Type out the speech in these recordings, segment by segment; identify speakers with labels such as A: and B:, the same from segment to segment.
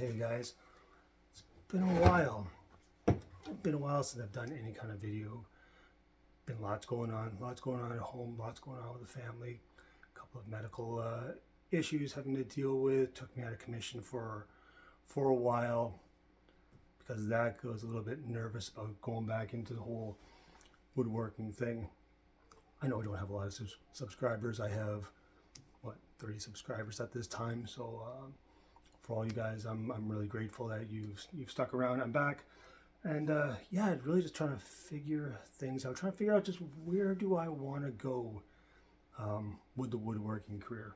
A: Okay guys, it's been a while. It's been a while since I've done any kind of video. Been lots going on at home, lots going on with the family. A couple of medical issues having to deal with. Took me out of commission for a while because of that. I was a little bit nervous about going back into the whole woodworking thing. I know I don't have a lot of subscribers. I have 30 subscribers at this time, so for all you guys, I'm really grateful that you've stuck around. I'm back, and yeah, really just trying to figure things out, trying to figure out just where do I want to go with the woodworking career.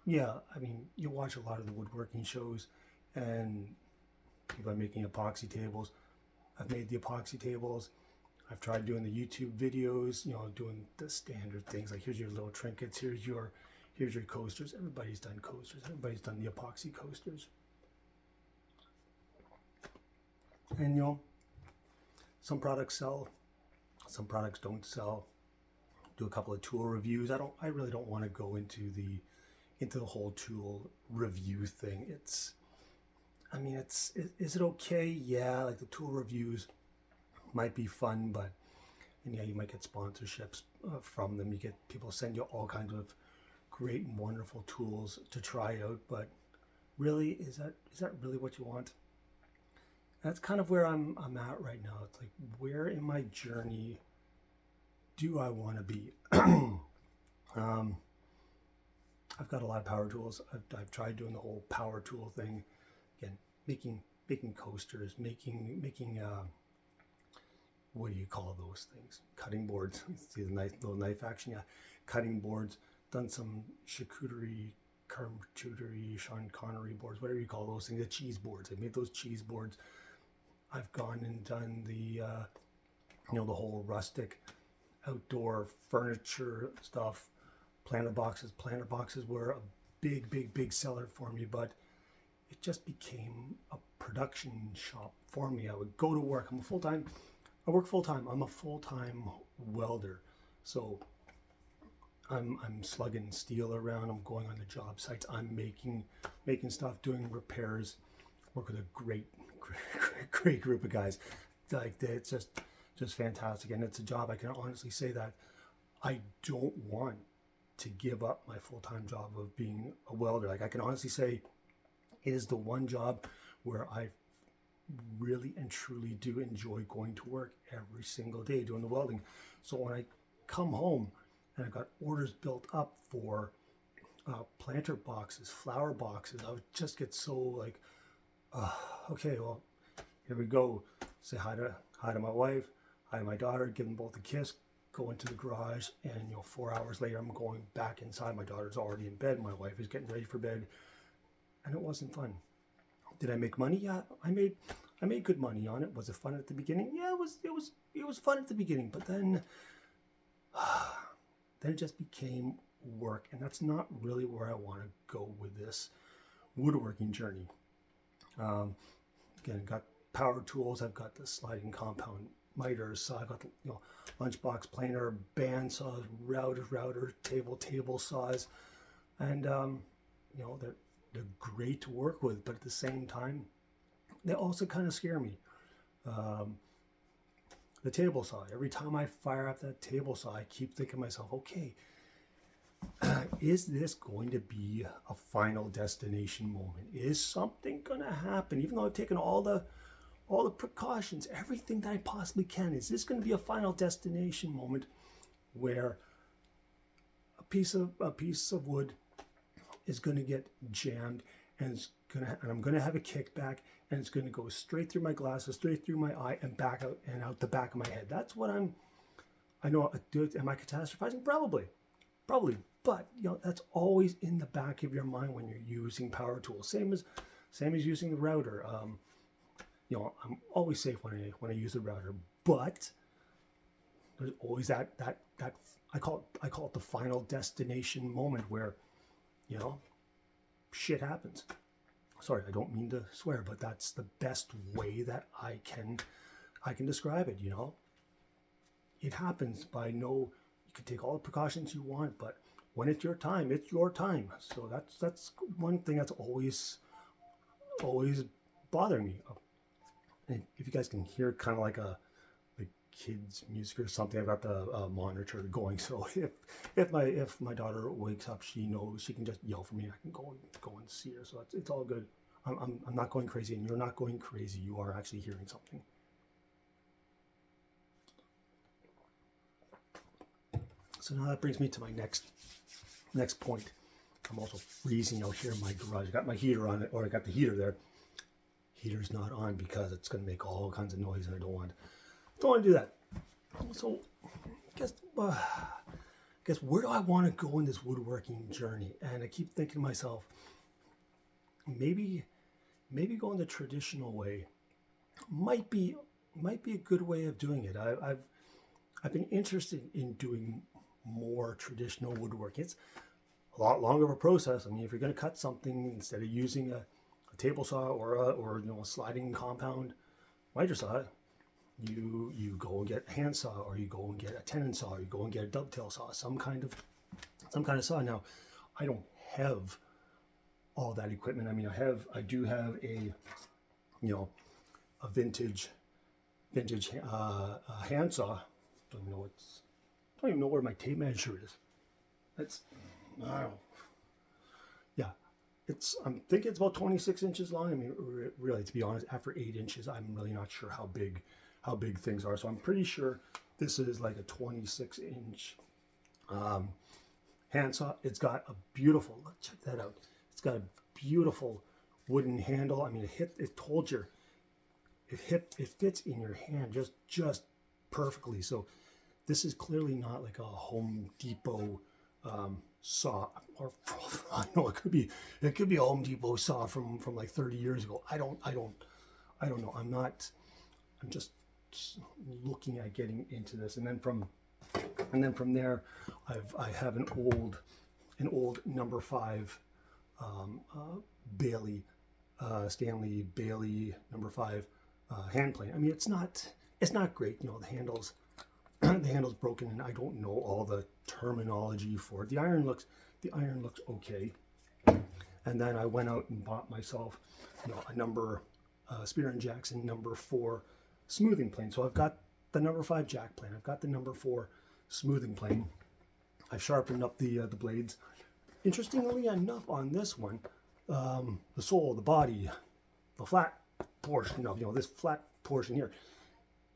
A: Yeah, I mean, you watch a lot of the woodworking shows, and people are making epoxy tables. I've made the epoxy tables. I've tried doing the YouTube videos, doing the standard things like here's your little trinkets, here's your coasters. Everybody's done coasters. Everybody's done the epoxy coasters. And some products sell, some products don't sell. Do a couple of tool reviews. I really don't want to go into the whole tool review thing. Is it okay? Yeah, like the tool reviews might be fun, but yeah, you might get sponsorships from them. You get people send you all kinds of great and wonderful tools to try out, but really, is that really what you want? That's kind of where I'm at right now. It's like, where in my journey do I want to be? I've got a lot of power tools. I've tried doing the whole power tool thing. Again, making coasters, making what do you call those things? Cutting boards. See the little knife action? Yeah, cutting boards. Done some charcuterie, Sean Connery boards, whatever you call those things. The cheese boards. I made those cheese boards. I've gone and done the the whole rustic outdoor furniture stuff. Planter boxes. Planter boxes were a big seller for me, but it just became a production shop for me. I would go to work. I work full time. I'm a full time welder, so I'm slugging steel around. I'm going on the job sites. I'm making stuff, doing repairs. Work with a great group of guys. Like, it's just fantastic, and it's a job. I can honestly say that I don't want to give up my full time job of being a welder. Like, I can honestly say it is the one job where I really and truly do enjoy going to work every single day doing the welding. So when I come home and I've got orders built up for planter boxes, flower boxes, I would just get so like, okay, well, here we go. Say hi to my wife, hi to my daughter, give them both a kiss, go into the garage, and 4 hours later I'm going back inside. My daughter's already in bed, my wife is getting ready for bed, and it wasn't fun. Did I make money? Yeah, I made good money on it. Was it fun at the beginning? Yeah, it was fun at the beginning, but then it just became work, and that's not really where I want to go with this woodworking journey. Again, got power tools. I've got the sliding compound miters. So I've got the lunchbox planer, band saws, router, table saws, and they're great to work with, but at the same time, they also kind of scare me. The table saw. Every time I fire up that table saw, I keep thinking to myself, okay, is this going to be a final destination moment? Is something going to happen? Even though I've taken all the precautions, everything that I possibly can, is this going to be a final destination moment where a piece of wood is going to get jammed, and I'm going to have a kickback, and it's going to go straight through my glasses, straight through my eye, and back out and out the back of my head. That's what I know. Am I catastrophizing? Probably, but that's always in the back of your mind when you're using power tools. Same as using the router. I'm always safe when I use the router, but there's always that I call it the final destination moment where shit happens. Sorry, I don't mean to swear, but that's the best way that I can describe it. It happens. You can take all the precautions you want, but when it's your time, it's your time. So that's one thing that's always bothering me. And if you guys can hear kind of like a kids music or something, I've got the monitor going. So if my daughter wakes up, she knows she can just yell for me. I can go and see her. So it's all good. I'm not going crazy, and you're not going crazy. You are actually hearing something. So now that brings me to my next point. I'm also freezing out here in my garage. I got my heater on it, or I got the heater there. Heater's not on because it's going to make all kinds of noise, and I don't want to do that. So I guess where do I want to go in this woodworking journey? And I keep thinking to myself, maybe going the traditional way might be a good way of doing it. I've been interested in doing more traditional woodworking. It's a lot longer of a process. I mean, if you're going to cut something, instead of using a table saw or a sliding compound miter saw, you go and get a hand saw, or you go and get a tenon saw, or you go and get a dovetail saw, some kind of saw. Now, I don't have all that equipment. I mean, I do have a vintage hand saw. Don't even know where my tape measure is. I'm thinking it's about 26 inches long. I mean, really, to be honest, after 8 inches, I'm really not sure how big things are. So I'm pretty sure this is like a 26-inch hand saw. It's got a beautiful, check that out. It's got a beautiful wooden handle. I mean, it fits in your hand just perfectly. So this is clearly not like a Home Depot saw, or I know it could be a Home Depot saw from like 30 years ago. I don't know. I'm just looking at getting into this, and then from there, I have an old number 5 Bailey Stanley Bailey number 5 hand plane. I mean, it's not great. The handle's broken, and I don't know all the terminology for it. The iron looks okay. And then I went out and bought myself a number Spear and Jackson number 4 smoothing plane. So I've got the number 5 jack plane. I've got the number 4 smoothing plane. I've sharpened up the blades. Interestingly enough, on this one, the sole, the body, the flat portion this flat portion here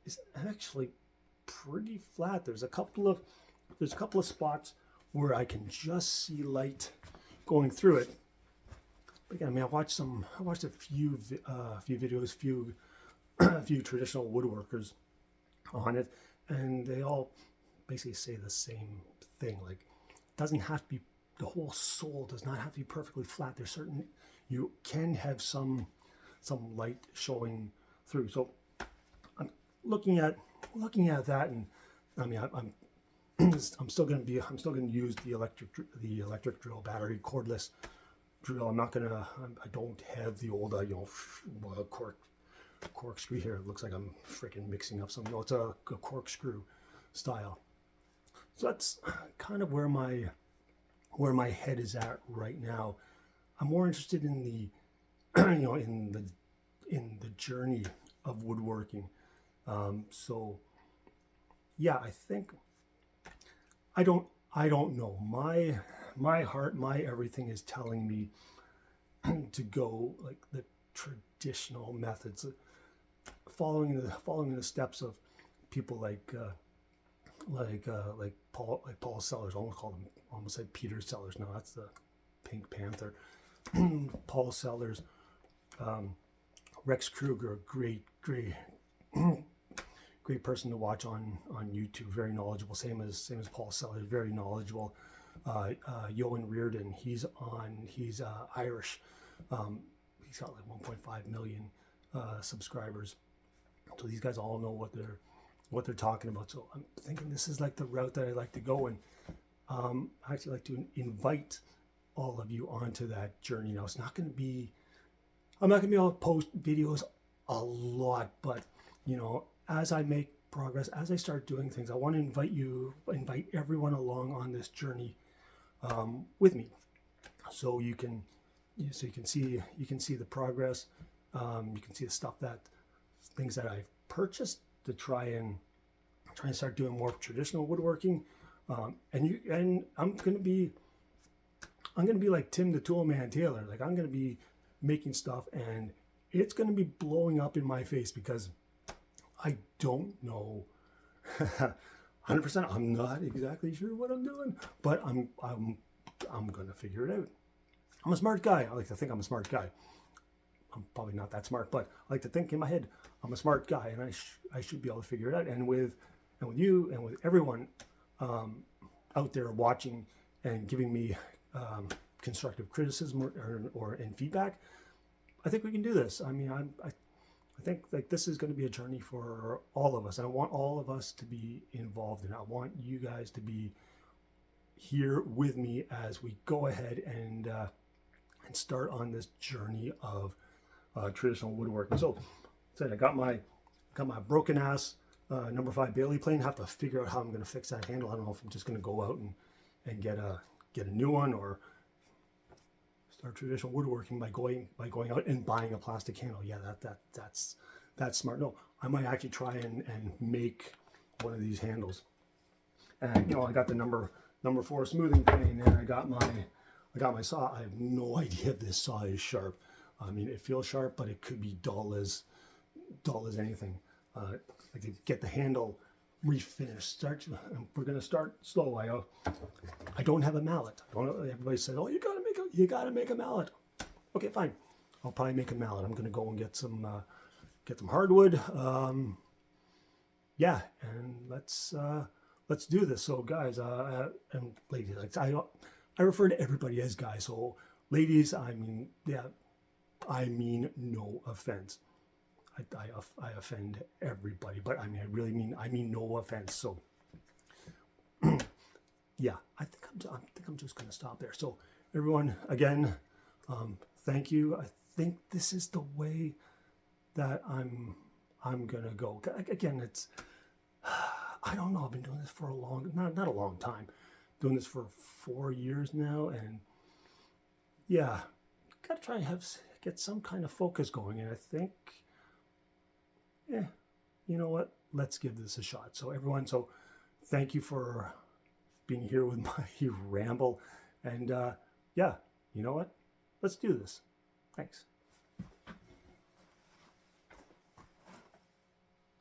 A: is actually pretty flat. There's a couple of spots where I can just see light going through it. But again, I mean, I watched a few videos, a few traditional woodworkers on it, and they all basically say the same thing. Like, it doesn't have to be, the whole sole does not have to be perfectly flat. There's certain, you can have some light showing through. So I'm looking at that, and I mean, I'm still going to use the electric drill, battery cordless drill. I don't have the old corkscrew here. It looks like I'm freaking mixing up something. No, it's a corkscrew style. So that's kind of where my head is at right now. I'm more interested in the in the journey of woodworking. So yeah, I think I don't know. My heart, my everything is telling me to go like the traditional methods, following the steps of people like Paul Sellers. I almost said Peter Sellers. No, that's the Pink Panther. Paul Sellers, Rex Kruger, great person to watch on YouTube. Very knowledgeable. Same as Paul Sellers. Very knowledgeable. Johan Reardon. He's Irish. He's got like 1.5 million subscribers. So these guys all know what they're talking about. So I'm thinking this is like the route that I like to go, and I actually like to invite all of you onto that journey. Now, I'm not going to be able to post videos a lot, but as I make progress, as I start doing things, I want to invite everyone along on this journey with me, so you can see the progress. You can see the stuff things that I've purchased to try and start doing more traditional woodworking. And I'm gonna be like Tim the Toolman Taylor. Like, I'm gonna be making stuff, and it's gonna be blowing up in my face because I don't know 100%. I'm not exactly sure what I'm doing, but I'm gonna figure it out. I'm a smart guy. I like to think I'm a smart guy. I'm probably not that smart, but I like to think in my head I'm a smart guy, and I should be able to figure it out. And with you and with everyone out there watching and giving me constructive criticism or in feedback, I think we can do this. I mean, I think like this is going to be a journey for all of us. I want all of us to be involved in it. I want you guys to be here with me as we go ahead and start on this journey of traditional woodworking. So, I got my broken ass number 5 Bailey plane. Have to figure out how I'm going to fix that handle. I don't know if I'm just going to go out and get a new one, or start traditional woodworking by going out and buying a plastic handle. Yeah, that's smart. No, I might actually try and make one of these handles. And I got the number 4 smoothing plane, and I got my saw. I have no idea if this saw is sharp. I mean, it feels sharp, but it could be dull as anything. Like to get the handle refinished. We're gonna start slow. I don't have a mallet. Everybody said, "Oh, you gotta make a mallet." Okay, fine. I'll probably make a mallet. I'm gonna go and get some hardwood. Yeah, and let's do this. So, guys and ladies, like I refer to everybody as guys. So, ladies, I mean, yeah, I mean no offense. I offend everybody, but I mean, I mean no offense. So, yeah, I think I'm just gonna stop there. So, everyone, again, thank you. I think this is the way that I'm gonna go. Again, it's I don't know. I've been doing this for not a long time. Doing this for 4 years now, and yeah, gotta try and get some kind of focus going. And I think, you know what? Let's give this a shot. So, everyone, thank you for being here with my ramble. And yeah, you know what? Let's do this. Thanks.